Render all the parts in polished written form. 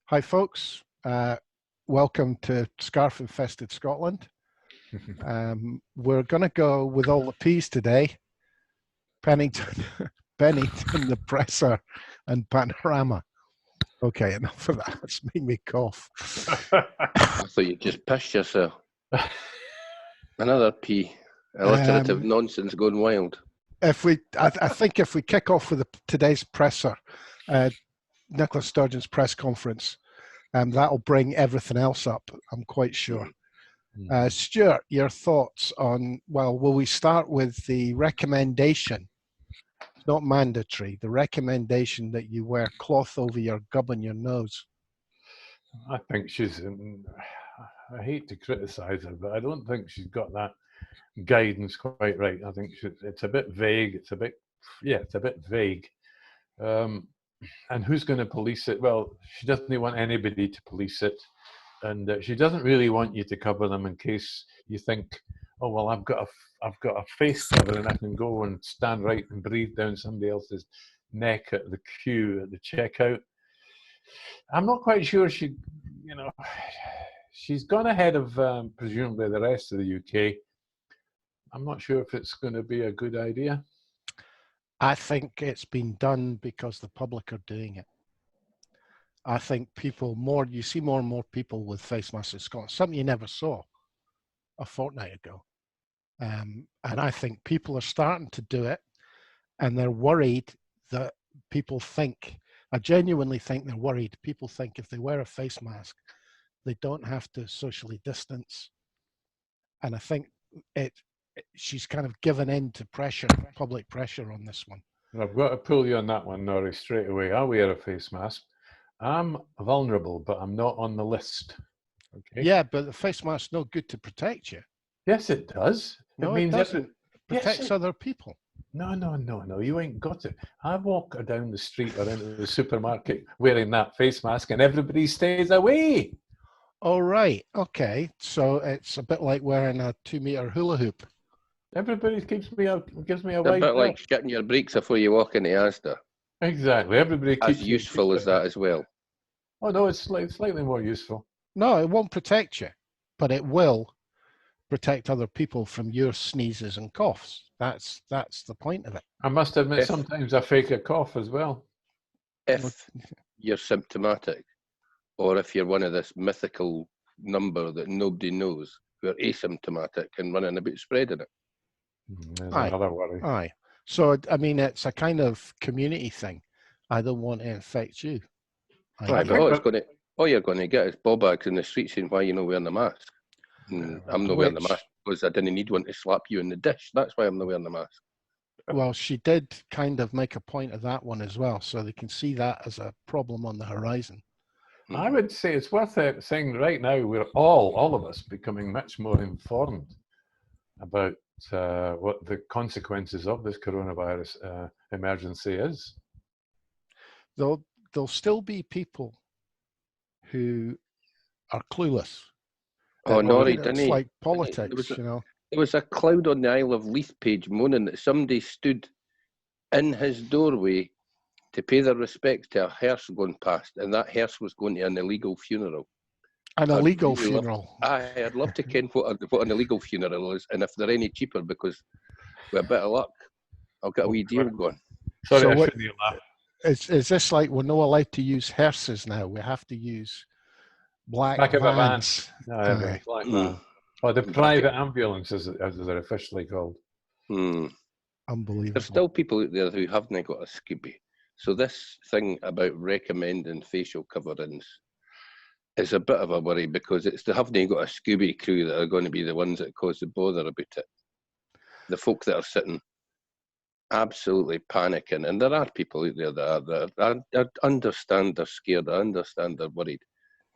Hi, folks. Welcome to Scarf-infested Scotland. We're going to go with all the P's today. Pennington, Pennington, the presser, and panorama. Okay, enough of that. It's made me cough. I thought you just pissed yourself. Another P. Alliterative nonsense going wild. I think if we kick off with today's presser, Nicholas Sturgeon's press conference, that'll bring everything else up, I'm quite sure. Stewart, your thoughts on, well, will we start with the recommendation? It's not mandatory, the recommendation that you wear cloth over your gob and your nose. I think she's, I hate to criticise her, but I don't think she's got that guidance quite right. I think it's a bit vague. It's a bit vague. And who's going to police it? Well, she doesn't want anybody to police it. And she doesn't really want you to cover them in case you think, oh, well, I've got a face cover and I can go and stand right and breathe down somebody else's neck at the queue at the checkout. I'm not quite sure she's gone ahead of presumably the rest of the UK. I'm not sure if it's going to be a good idea. I think it's been done because the public are doing it. I think you see more and more people with face masks in Scotland, something you never saw a fortnight ago. And I think people are starting to do it, and they're worried that I genuinely think they're worried. People think if they wear a face mask, they don't have to socially distance. And I think she's kind of given in to public pressure on this one. I've got to pull you on that one, Norrie, straight away. I wear a face mask. I'm vulnerable, but I'm not on the list. Okay. Yeah, but the face mask's no good to protect you. Yes, it does. No, it doesn't. It protects other people. No, you ain't got it. I walk down the street or into the supermarket wearing that face mask and everybody stays away. Oh, right. Okay. So it's a bit like wearing a 2-meter hula hoop. Everybody gives me a wide bit like shitting your brakes before you walk into Asda. Exactly. Everybody as useful as that as well. Oh no, it's slightly more useful. No, it won't protect you, but it will protect other people from your sneezes and coughs. That's the point of it. I must admit, sometimes I fake a cough as well. If you're symptomatic, or if you're one of this mythical number that nobody knows, who are asymptomatic and running about spreading it. There's another worry. Aye. So, I mean, it's a kind of community thing. I don't want to infect you. But all you're going to get is ballbags in the street saying, why are you not wearing the mask? I'm not wearing the mask because I didn't need one to slap you in the dish. That's why I'm not wearing the mask. Well, she did kind of make a point of that one as well, so they can see that as a problem on the horizon. I would say it's worth saying right now we're all of us becoming much more informed about what the consequences of this coronavirus emergency is. There'll still be people who are clueless. Oh, Norrie, didn't he? Like politics, There was a cloud on the Isle of Leith page moaning that somebody stood in his doorway to pay their respects to a hearse going past, and that hearse was going to an illegal funeral. An illegal funeral? I'd love to ken what an illegal funeral is, and if they're any cheaper, because with a bit of luck, I'll get a wee deal going. Sorry, I shouldn't laugh. Is this like we're not allowed to use hearses now? We have to use black vans. Or the private ambulance, as they're officially called. Unbelievable. There's still people out there who haven't got a Scooby. So this thing about recommending facial coverings is a bit of a worry because it's the haven't got a Scooby crew that are going to be the ones that cause the bother about it. The folk that are sitting absolutely panicking, and there are people out there that I understand they're scared, I understand they're worried,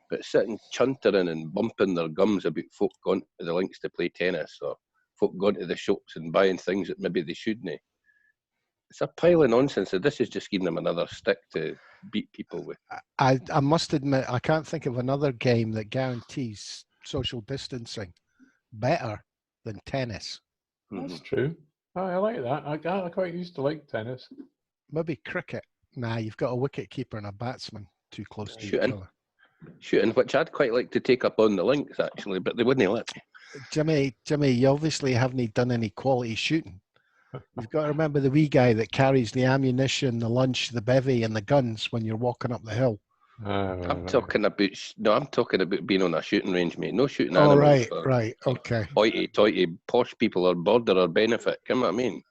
but sitting chuntering and bumping their gums about folk going to the links to play tennis or folk going to the shops and buying things that maybe they shouldn't. It's a pile of nonsense. So this is just giving them another stick to beat people with. I must admit, I can't think of another game that guarantees social distancing better than tennis. That's true. Oh, I like that. I quite used to like tennis. Maybe cricket. Nah, you've got a wicket keeper and a batsman too close to each other. shooting, which I'd quite like to take up on the links actually, but they wouldn't let me. Jimmy, you obviously haven't done any quality shooting. You've got to remember the wee guy that carries the ammunition, the lunch, the bevy, and the guns when you're walking up the hill. I'm talking about being on a shooting range, mate. No shooting Oh, animals. right, okay. Hoity-toity posh people or border or benefit. You know what I mean?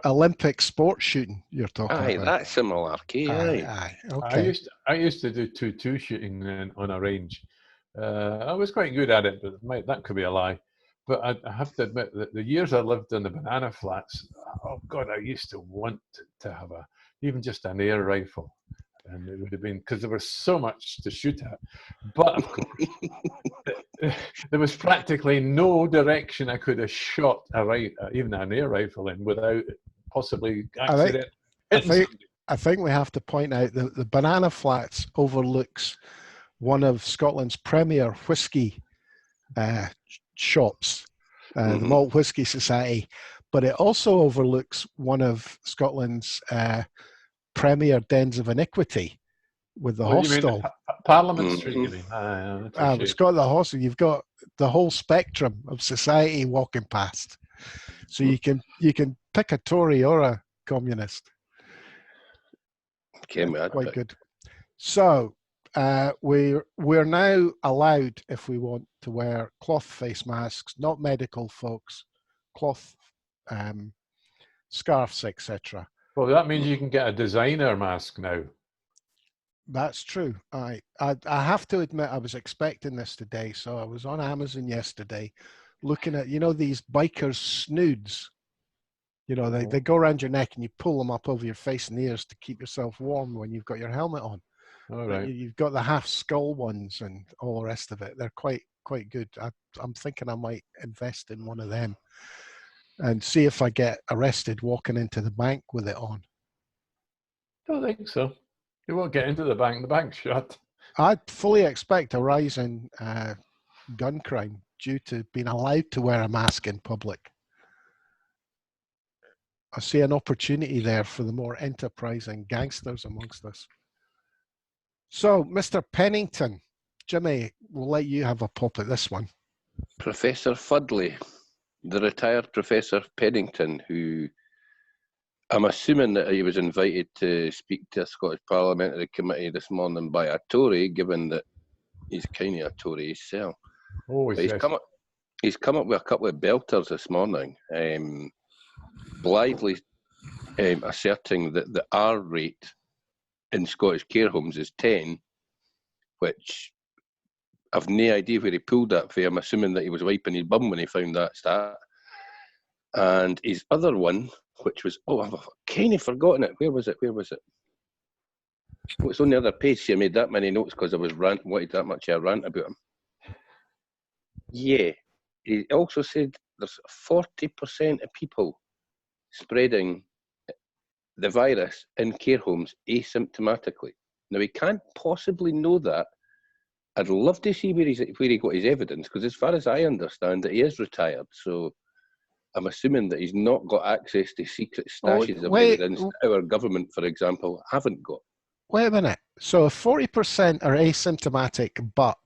Olympic sports shooting. You're talking Aye, about. that's similar. Aye. Okay. I used to do 2-2 shooting on a range. I was quite good at it, but that could be a lie. But I have to admit that the years I lived in the banana flats, oh God, I used to want to have even just an air rifle. And it would have been, because there was so much to shoot at. But of course, there was practically no direction I could have shot even an air rifle in without possibly accident. I think we have to point out that the Banana Flats overlooks one of Scotland's premier whiskey shops, the Malt Whisky Society, but it also overlooks one of Scotland's premier dens of iniquity with the hostel. Parliament Street, you mean? It's got the hostel. You've got the whole spectrum of society walking past. So you can pick a Tory or a communist. Quite good. So we're now allowed, if we want, to wear cloth face masks, not medical folks, cloth scarves, etc. Well, that means you can get a designer mask now. That's true. I have to admit, I was expecting this today. So I was on Amazon yesterday looking at, these bikers' snoods. They go around your neck and you pull them up over your face and ears to keep yourself warm when you've got your helmet on. All right. You've got the half skull ones and all the rest of it. They're quite good. I'm thinking I might invest in one of them and see if I get arrested walking into the bank with it on. Don't think so. You won't get into the bank. The bank's shut. I fully expect a rise in gun crime due to being allowed to wear a mask in public. I see an opportunity there for the more enterprising gangsters amongst us. So, Mr. Pennington, Jimmy, we'll let you have a pop at this one. Professor Fudley, the retired Professor Pennington, who I'm assuming that he was invited to speak to a Scottish Parliamentary Committee this morning by a Tory, given that he's kind of a Tory himself. Oh, he's come up with a couple of belters this morning, blithely asserting that the R rate in Scottish care homes is 10, which I've no idea where he pulled that from. I'm assuming that he was wiping his bum when he found that stat. And his other one, which was, I've kind of forgotten it. Where was it? It's on the other page. See, I made that many notes because I was wanted that much of a rant about him. Yeah. He also said there's 40% of people spreading the virus in care homes asymptomatically. Now, he can't possibly know that. I'd love to see where he got his evidence, because as far as I understand it, he is retired. So I'm assuming that he's not got access to secret stashes of evidence that our government, for example, haven't got. Wait a minute. So if 40% are asymptomatic but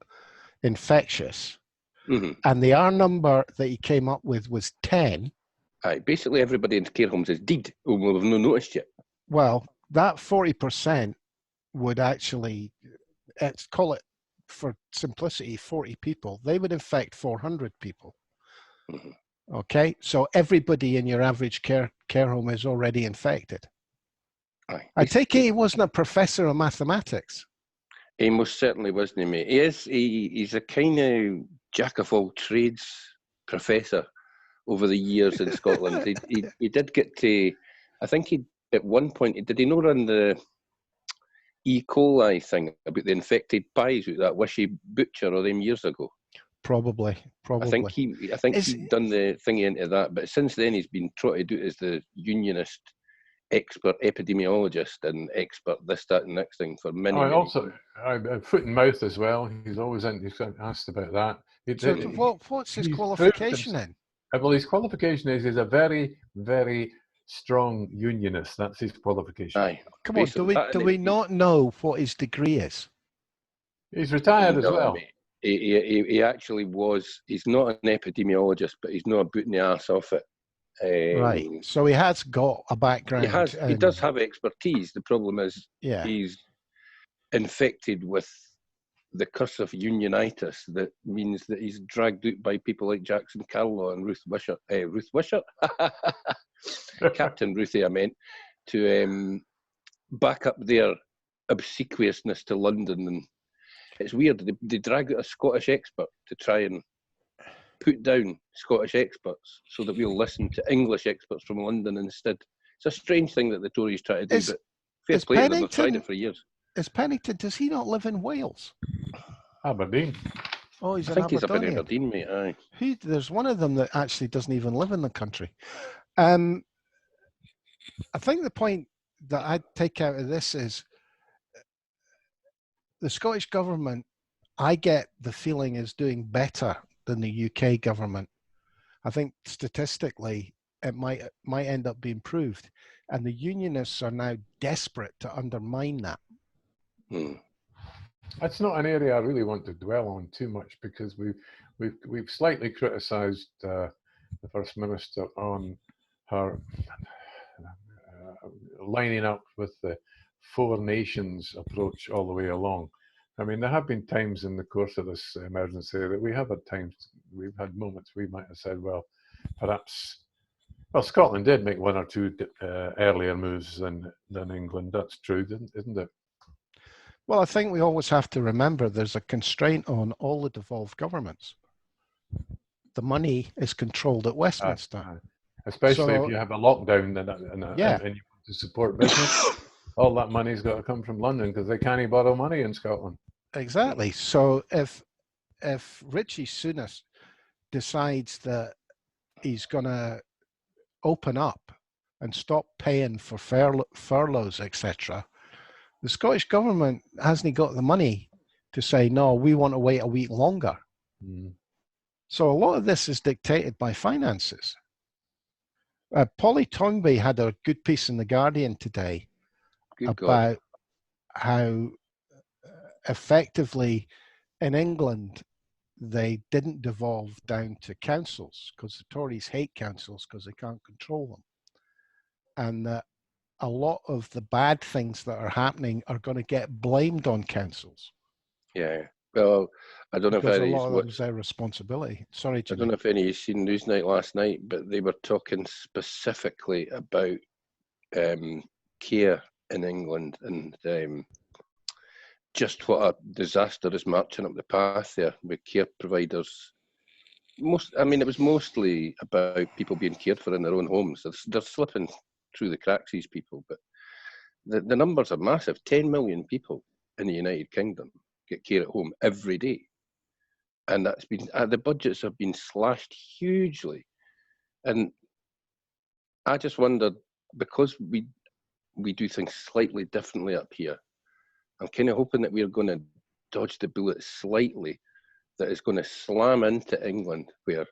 infectious, and the R number that he came up with was 10. Aye, basically everybody in care homes is dead. We've not noticed yet. Well, that 40% would actually, let's call it for simplicity, 40 people. They would infect 400 people. Okay, so everybody in your average care home is already infected. Aye. I take it he wasn't a professor of mathematics. He most certainly wasn't, mate. He's a kind of jack of all trades professor over the years in Scotland. he did get to, I think at one point, did he not run the E. coli thing about the infected pies with that wishy butcher all them years ago? Probably. I think he'd done the thingy into that, but since then he's been trying to do it as the unionist expert epidemiologist and expert this, that, and next thing for many. Also, foot and mouth as well. He's always asked about that. What's his qualification then? Well, his qualification is he's a very, very strong unionist. That's his qualification. Aye. Come on, do we not know what his degree is? He's retired as well. He actually was. He's not an epidemiologist, but he's not booting the arse off it. Right. So he has got a background. He does have expertise. The problem is Yeah. he's infected with the curse of unionitis that means that he's dragged out by people like Jackson Carlow and Ruth Wishart, Captain Ruthie, I meant, to back up their obsequiousness to London. And it's weird, they drag out a Scottish expert to try and put down Scottish experts so that we'll listen to English experts from London instead. It's a strange thing that the Tories try to do, but fair play to them, they've tried it for years. Is Pennington, does he not live in Wales? Aberdeen. Oh, I think he's up in Aberdeen, mate. Aye. There's one of them that actually doesn't even live in the country. I think the point that I take out of this is the Scottish government, I get the feeling, is doing better than the UK government. I think statistically it might end up being proved, and the unionists are now desperate to undermine that. That's not an area I really want to dwell on too much, because we've slightly criticised the First Minister on her lining up with the Four Nations approach all the way along. I mean, there have been times in the course of this emergency that we've had moments we might have said, well, perhaps, well, Scotland did make one or two earlier moves than England. That's true, isn't it? Well, I think we always have to remember there's a constraint on all the devolved governments. The money is controlled at Westminster. Especially if you have a lockdown and you want to support business, all that money's got to come from London because they can't borrow money in Scotland. Exactly. So if Richie Sunak decides that he's going to open up and stop paying for furloughs, etc., the Scottish government hasn't got the money to say, no, we want to wait a week longer. So a lot of this is dictated by finances. Polly Toynbee had a good piece in The Guardian today about how effectively in England they didn't devolve down to councils because the Tories hate councils because they can't control them. And that a lot of the bad things that are happening are going to get blamed on councils. Yeah. Well, I don't know if a lot of them is their responsibility. Sorry, Jimmy. I don't know if any of you seen Newsnight last night, but they were talking specifically about care in England and just what a disaster is marching up the path there with care providers. It was mostly about people being cared for in their own homes. They're slipping through the cracks, these people, but the numbers are massive. 10 million people in the United Kingdom get care at home every day, and that's been the budgets have been slashed hugely. And I just wondered, because we do things slightly differently up here, I'm kind of hoping that we're going to dodge the bullet slightly, that is going to slam into England where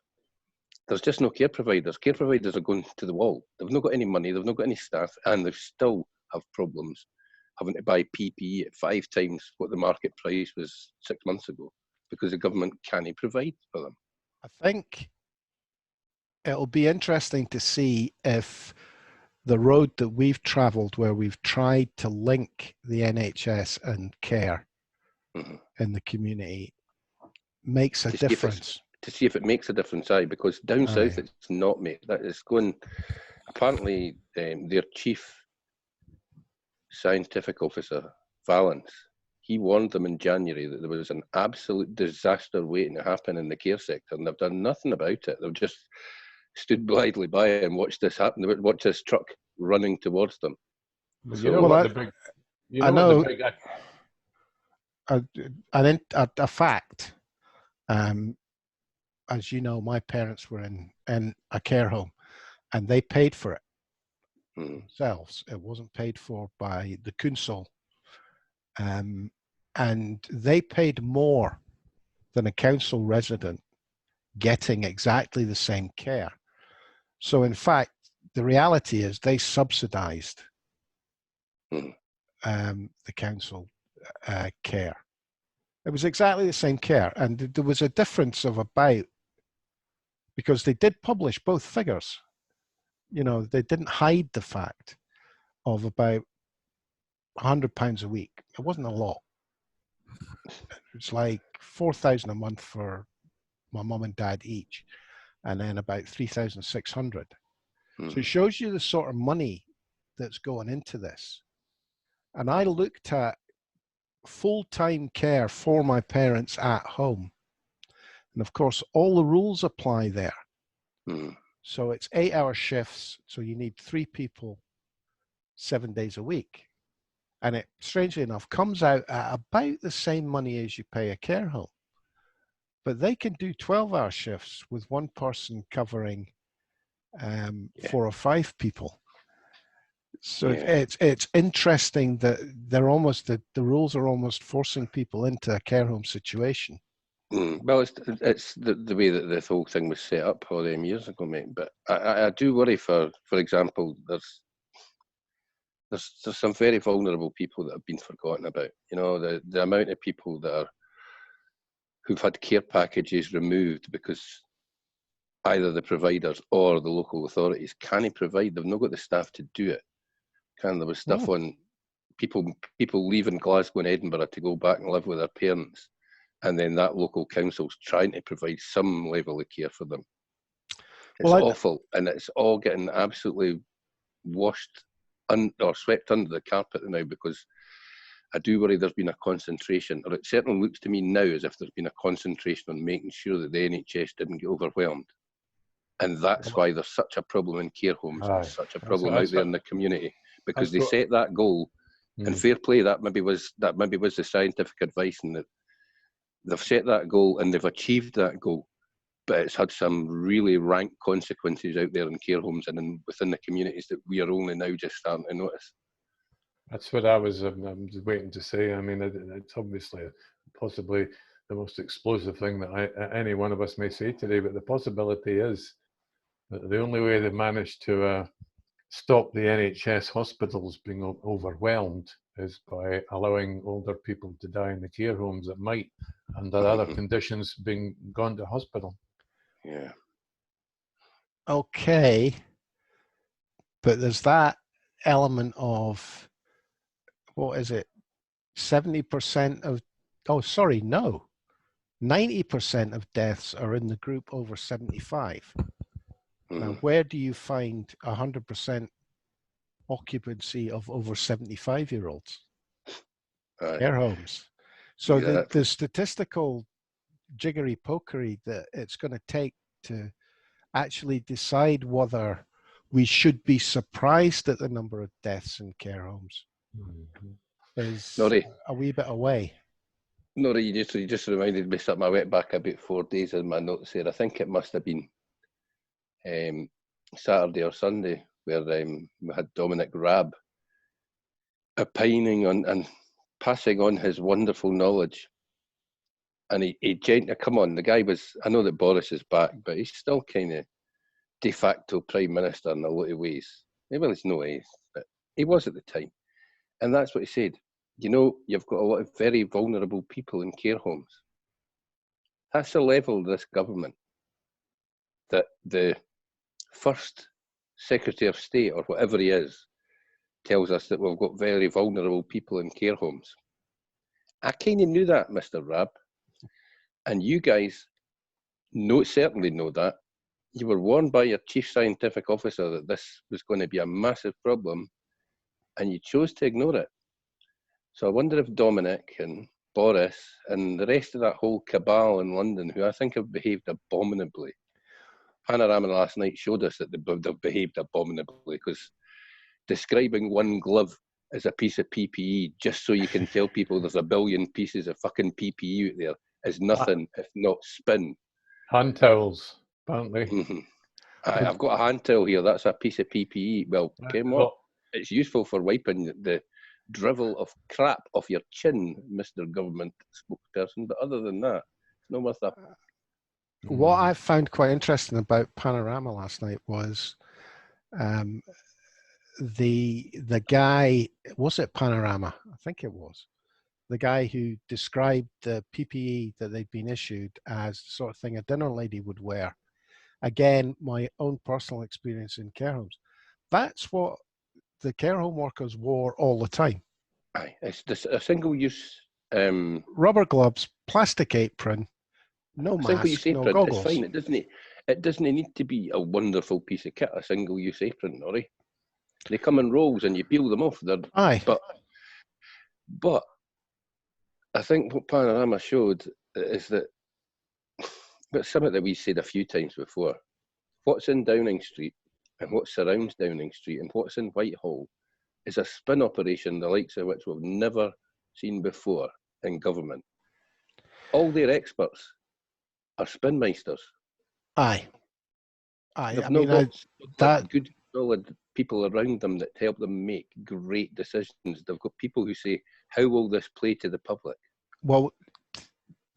there's just no care providers. Care providers are going to the wall. They've not got any money, they've not got any staff, and they still have problems having to buy PPE at 5 times what the market price was 6 months ago because the government can't provide for them. I think it'll be interesting to see if the road that we've travelled, where we've tried to link the NHS and care in the community, makes a difference. To see if it makes a difference, because down south it's not, mate. That is going. Apparently, their chief scientific officer, Valence, he warned them in January that there was an absolute disaster waiting to happen in the care sector, and they've done nothing about it. They've just stood blithely by and watched this happen. They watched this truck running towards them. A fact. As you know, my parents were in a care home, and they paid for it themselves. It wasn't paid for by the council, and they paid more than a council resident getting exactly the same care. So, in fact, the reality is they subsidised the council care. It was exactly the same care. And there was a difference of about, because they did publish both figures. You know, they didn't hide the fact of about £100 a week. It wasn't a lot. It's like 4,000 a month for my mum and dad each, and then about 3,600. So it shows you the sort of money that's going into this. And I looked at full-time care for my parents at home. And of course, all the rules apply there. So it's 8-hour shifts. So you need 3 people 7 days a week. And it, strangely enough, comes out at about the same money as you pay a care home. But they can do 12-hour shifts with one person covering 4 or 5 people. So it's interesting that they're almost, the rules are almost forcing people into a care home situation. Well, it's the way that this whole thing was set up all them years ago, mate. But I do worry for example, there's some very vulnerable people that have been forgotten about. You know, the amount of people that who've had care packages removed because either the providers or the local authorities can't provide. They've not got the staff to do it. There was stuff on people leaving Glasgow and Edinburgh to go back and live with their parents, and then that local council's trying to provide some level of care for them. It's awful, and it's all getting absolutely washed or swept under the carpet now, because I do worry there's been a concentration, or it certainly looks to me now as if there's been a concentration on making sure that the NHS didn't get overwhelmed. And that's why there's such a problem in care homes, and such a problem out there in the community, because they set that goal, and fair play, that maybe was the scientific advice, and that they've set that goal and they've achieved that goal, but it's had some really rank consequences out there in care homes and within the communities that we are only now just starting to notice. That's what I was waiting to say. I mean, it's obviously possibly the most explosive thing that any one of us may say today, but the possibility is that the only way they've managed to stop the NHS hospitals being overwhelmed is by allowing older people to die in the care homes that might, under other conditions, being gone to hospital. Yeah. Okay. But there's that element of, what is it? 70% of, 90% of deaths are in the group over 75. Now, where do you find 100% occupancy of over 75-year-olds? Care homes. So the statistical jiggery-pokery that it's going to take to actually decide whether we should be surprised at the number of deaths in care homes is a wee bit away. Norrie, you just reminded me something. I went back about 4 days in my notes here. I think it must have been Saturday or Sunday, where we had Dominic Raab opining on and passing on his wonderful knowledge. And he come on, the guy was, I know that Boris is back, but he's still kind of de facto Prime Minister in a lot of ways. Well, he's no ways, but he was at the time. And that's what he said. You know, you've got a lot of very vulnerable people in care homes. That's the level of this government, that the first Secretary of State, or whatever he is, tells us that we've got very vulnerable people in care homes. I kind of knew that, Mr. Raab. And you guys certainly know that. You were warned by your Chief Scientific Officer that this was going to be a massive problem, and you chose to ignore it. So I wonder if Dominic and Boris and the rest of that whole cabal in London, who I think have behaved abominably. Panorama last night showed us that they've behaved abominably, because describing one glove as a piece of PPE just so you can tell people there's a billion pieces of fucking PPE out there is nothing if not spin. Hand towels, apparently. I've got a hand towel here. That's a piece of PPE. Well, what? It's useful for wiping the drivel of crap off your chin, Mr. Government spokesperson. But other than that, no more stuff. What I found quite interesting about Panorama last night was the guy, was it Panorama? I think it was. the guy who described the PPE that they'd been issued as the sort of thing a dinner lady would wear. Again, my own personal experience in care homes. That's what the care home workers wore all the time. Aye, it's this, a single-use Rubber gloves, plastic apron, no single-use mask, no apron. It's goggles. fine. It doesn't need to be a wonderful piece of kit. A single-use apron, Norrie. They come in rolls and you peel them off. Aye. But I think what Panorama showed is that, but something that we said a few times before, what's in Downing Street and what surrounds Downing Street and what's in Whitehall is a spin operation the likes of which we've never seen before in government. All their experts are spin meisters. Aye. They've not got good, solid people around them that help them make great decisions. They've got people who say, how will this play to the public? Well,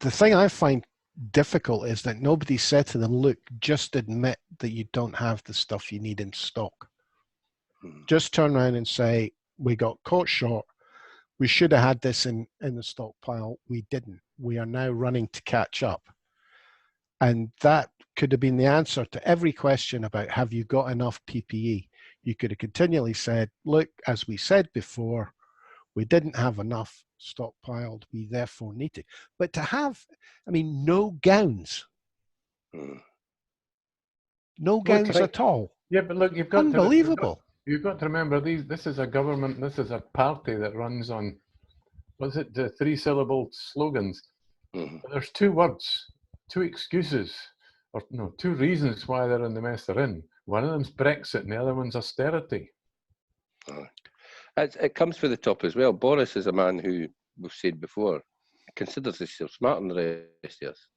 the thing I find difficult is that nobody said to them, look, just admit that you don't have the stuff you need in stock. Just turn around and say, we got caught short. We should have had this in the stockpile. We didn't. We are now running to catch up. And that could have been the answer to every question about, have you got enough PPE? You could have continually said, look, as we said before, we didn't have enough stockpiled. We therefore need it. But to have, I mean, no gowns. No gowns at all. Yeah, but look, you've got unbelievable. You've got to remember, this is a government, this is a party that runs on, what's it, the 3-syllable slogans. There's 2 words, 2 excuses, or no, 2 reasons why they're in the mess they're in. One of them's Brexit and the other one's austerity. It comes for the top as well. Boris is a man who, we've said before, considers himself smarter than the rest of us.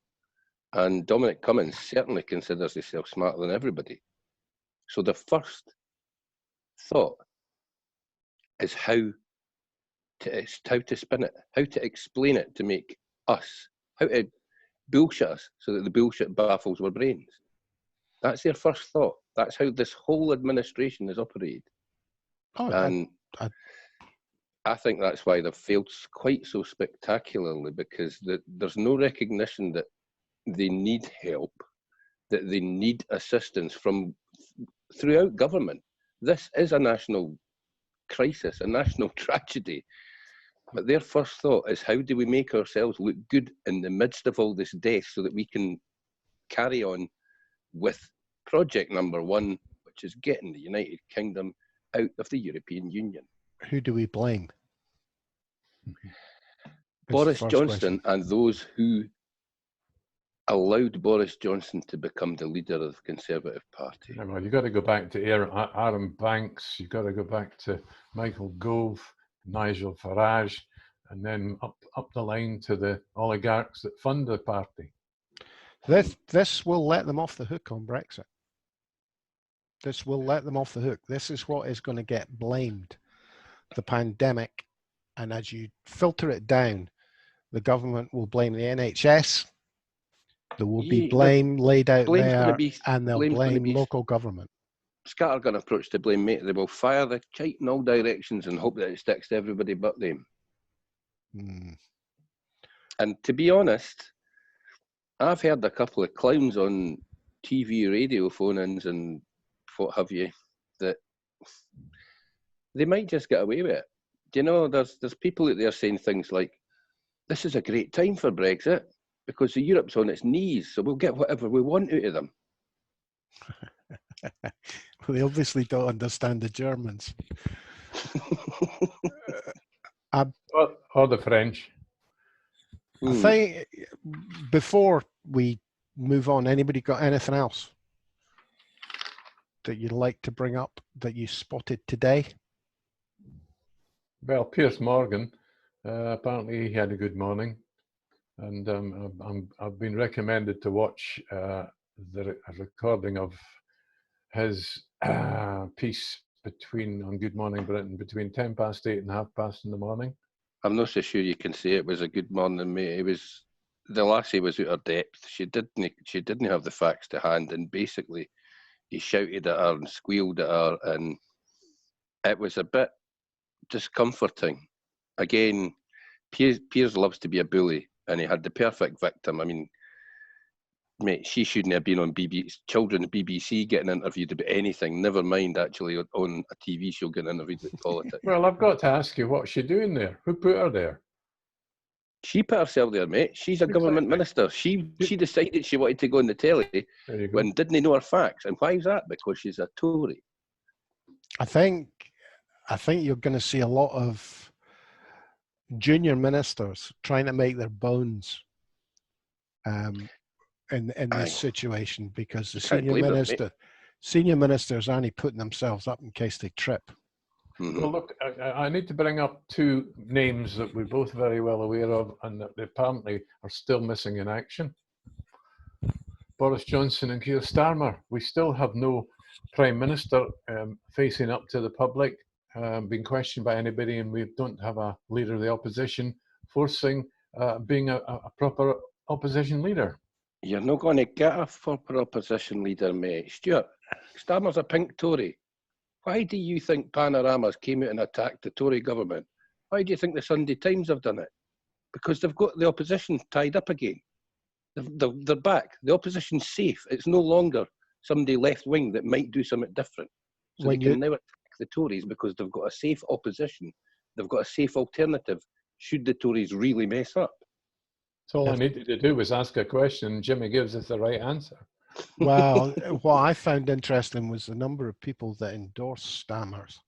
And Dominic Cummings certainly considers himself smarter than everybody. So the first thought is how to spin it, how to explain it to make us, how to bullshit us so that the bullshit baffles our brains. That's their first thought. That's how this whole administration is operated. And I think that's why they've failed quite so spectacularly, because there's no recognition that they need help, that they need assistance from throughout government. This is a national crisis, a national tragedy. But their first thought is, how do we make ourselves look good in the midst of all this death so that we can carry on with project number 1, which is getting the United Kingdom out of the European Union. Who do we blame? Boris Johnson and those who allowed Boris Johnson to become the leader of the Conservative Party. Well, you've got to go back to Aaron Banks, you've got to go back to Michael Gove, Nigel Farage, and then up the line to the oligarchs that fund the party. This will let them off the hook on Brexit. This will let them off the hook. This is what is going to get blamed. The pandemic, and as you filter it down, the government will blame the NHS. There will be blame laid out there, and they'll blame local government. Scattergun approach to blame, mate. They will fire the kite in all directions and hope that it sticks to everybody but them. And to be honest, I've heard a couple of clowns on TV, radio phone-ins and what have you, that they might just get away with it. Do you know, there's people out there saying things like, this is a great time for Brexit because Europe's on its knees, so we'll get whatever we want out of them. Well, they obviously don't understand the Germans. Or the French. I think, before we move on, anybody got anything else that you'd like to bring up that you spotted today? Well, Piers Morgan, apparently he had a good morning, and I've been recommended to watch a recording of his piece on Good Morning Britain between 8:10 and 8:30 in the morning. I'm not so sure you can say it was a good morning, mate. The lassie was out of depth. She didn't have the facts to hand, and basically he shouted at her and squealed at her, and it was a bit discomforting. Again, Piers loves to be a bully, and he had the perfect victim. I mean, mate, she shouldn't have been on children's BBC getting interviewed about anything, never mind actually on a TV show getting interviewed about politics. Well, I've got to ask you, what's she doing there? Who put her there? She put herself there, mate. She's a government minister. She decided she wanted to go on the telly when didn't know her facts. And why is that? Because she's a Tory. I think you're going to see a lot of junior ministers trying to make their bones in this situation, because the senior ministers aren't putting themselves up in case they trip. Mm-hmm. Well, look, I need to bring up two names that we're both very well aware of and that they apparently are still missing in action. Boris Johnson and Keir Starmer. We still have no Prime Minister facing up to the public, being questioned by anybody, and we don't have a leader of the opposition forcing being a proper opposition leader. You're not going to get a proper opposition leader, mate. Stewart, Starmer's a pink Tory. Why do you think Panoramas came out and attacked the Tory government? Why do you think the Sunday Times have done it? Because they've got the opposition tied up again. They're back. The opposition's safe. It's no longer somebody left-wing that might do something different. So they can now attack the Tories because they've got a safe opposition. They've got a safe alternative should the Tories really mess up. So all I needed to do was ask a question and Jimmy gives us the right answer. Well, what I found interesting was the number of people that endorsed Stammers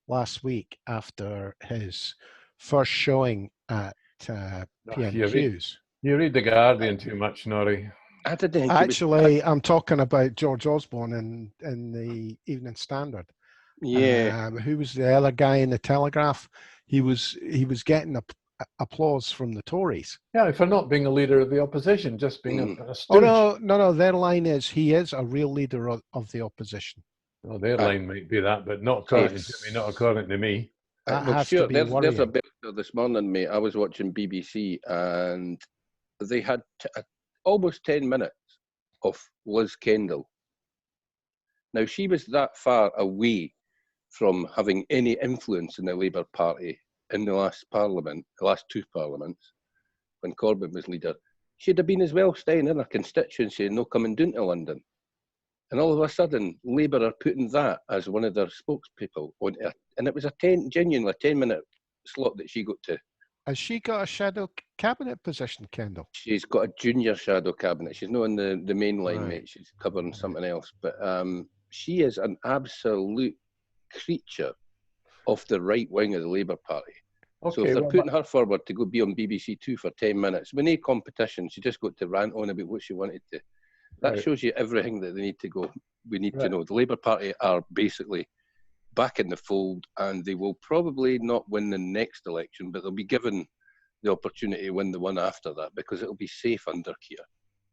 last week after his first showing at PMQs. You read The Guardian too much, Norrie. Actually, I'm talking about George Osborne in the Evening Standard. Yeah. Who was the other guy in the Telegraph? He was getting applause from the Tories. Yeah, for not being a leader of the opposition, just being a stooge. Oh, no. Their line is he is a real leader of the opposition. Well, their line might be that, but not according to Jimmy, not according to me. That sure, there's a bit this morning, mate. I was watching BBC and they had almost 10 minutes of Liz Kendall. Now, she was that far away from having any influence in the Labour Party in the last two parliaments, when Corbyn was leader. She'd have been as well staying in her constituency and not coming down to London. And all of a sudden, Labour are putting that as one of their spokespeople on it. And it was genuinely a 10-minute slot that she got to. Has she got a shadow cabinet position, Kendall? She's got a junior shadow cabinet. She's not in the main line, mate. She's covering something else. But she is an absolute creature of the right wing of the Labour Party. Okay, so if they're putting her forward to go be on BBC Two for 10 minutes, with no competition, she just got to rant on about what she wanted to. That shows you everything that they need to go. We need to know. The Labour Party are basically back in the fold, and they will probably not win the next election, but they'll be given the opportunity to win the one after that because it'll be safe under Keir.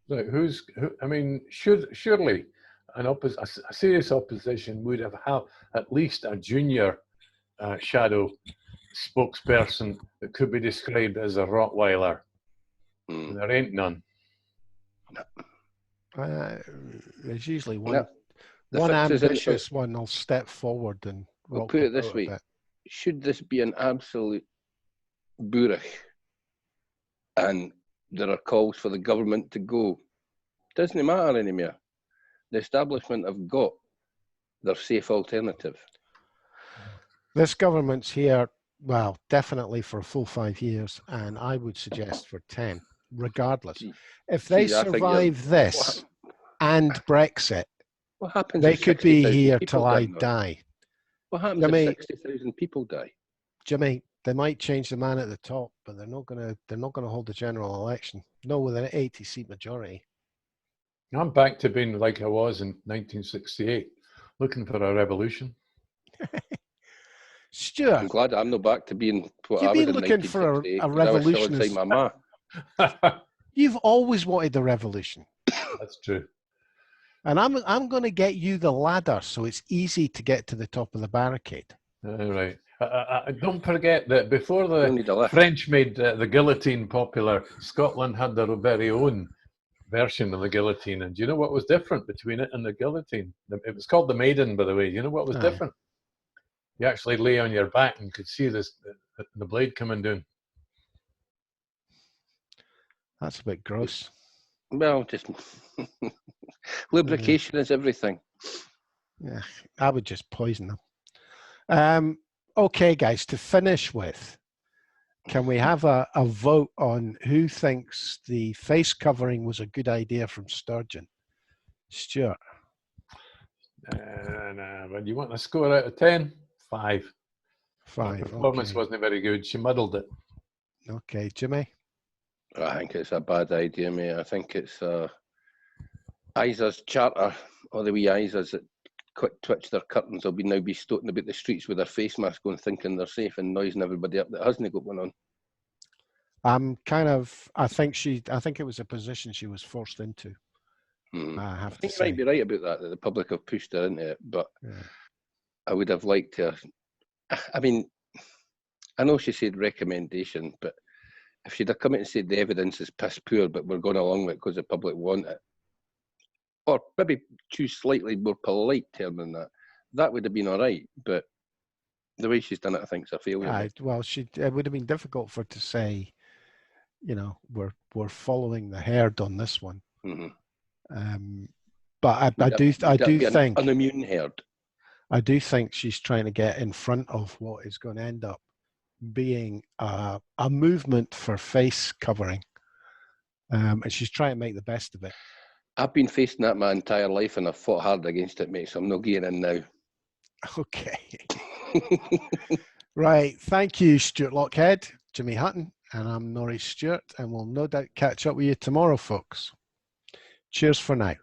Right, I mean, surely a serious opposition would have at least a junior shadow spokesperson that could be described as a Rottweiler. There ain't none. There's usually one ambitious one will step forward and I'll put it this way. Should this be an absolute bourach and there are calls for the government to go, doesn't matter anymore. The establishment have got their safe alternative. This government's here, well, definitely for a full 5 years, and I would suggest for 10, regardless. If they survive this and Brexit, what happens they could be here till I die. die. What happens if 60,000 people die? Jimmy, they might change the man at the top, but they're not going to hold a general election. No, with an 80-seat majority. I'm back to being like I was in 1968, looking for a revolution. Stuart, I'm glad I'm not back to being what I was in 1968. You've been looking for a revolution. I was still inside my ma. You've always wanted the revolution. That's true. And I'm going to get you the ladder so it's easy to get to the top of the barricade. Right. Don't forget that before the French made the guillotine popular, Scotland had their very own version of the guillotine. And do you know what was different between it and the guillotine? It was called the Maiden, by the way. Do you know what was different? You actually lay on your back and could see the blade coming down. That's a bit gross. Well, just lubrication is everything. Yeah, I would just poison them. Okay, guys, to finish with, can we have a vote on who thinks the face covering was a good idea from Sturgeon? Stuart? When you want a score out of 10, 5. 5. Her performance Okay. wasn't very good. She muddled it. Okay, Jimmy? I think it's a bad idea, mate. I think it's Isa's charter, all the wee Isas that quick twitch their curtains will now be stoating about the streets with their face mask on, thinking they're safe and noising everybody up that hasn't got one on. I think it was a position she was forced into. I have to think say. you might be right about that the public have pushed her into it, but I would have liked to. I mean, I know she said recommendation, but if she'd have come in and said the evidence is piss poor, but we're going along with it because the public want it, or maybe choose slightly more polite term than that, that would have been all right. But the way she's done it, I think, is a failure. Well, it would have been difficult for her to say, you know, we're following the herd on this one. But I do think an immune herd. I do think she's trying to get in front of what is going to end up being a movement for face covering, and she's trying to make the best of it. I've been facing that my entire life, and I've fought hard against it, mate. So I'm not getting in now. Okay. Right. Thank you, Stuart Lockhead, Jimmy Hutton, and I'm Norrie Stewart, and we'll no doubt catch up with you tomorrow, folks. Cheers for now.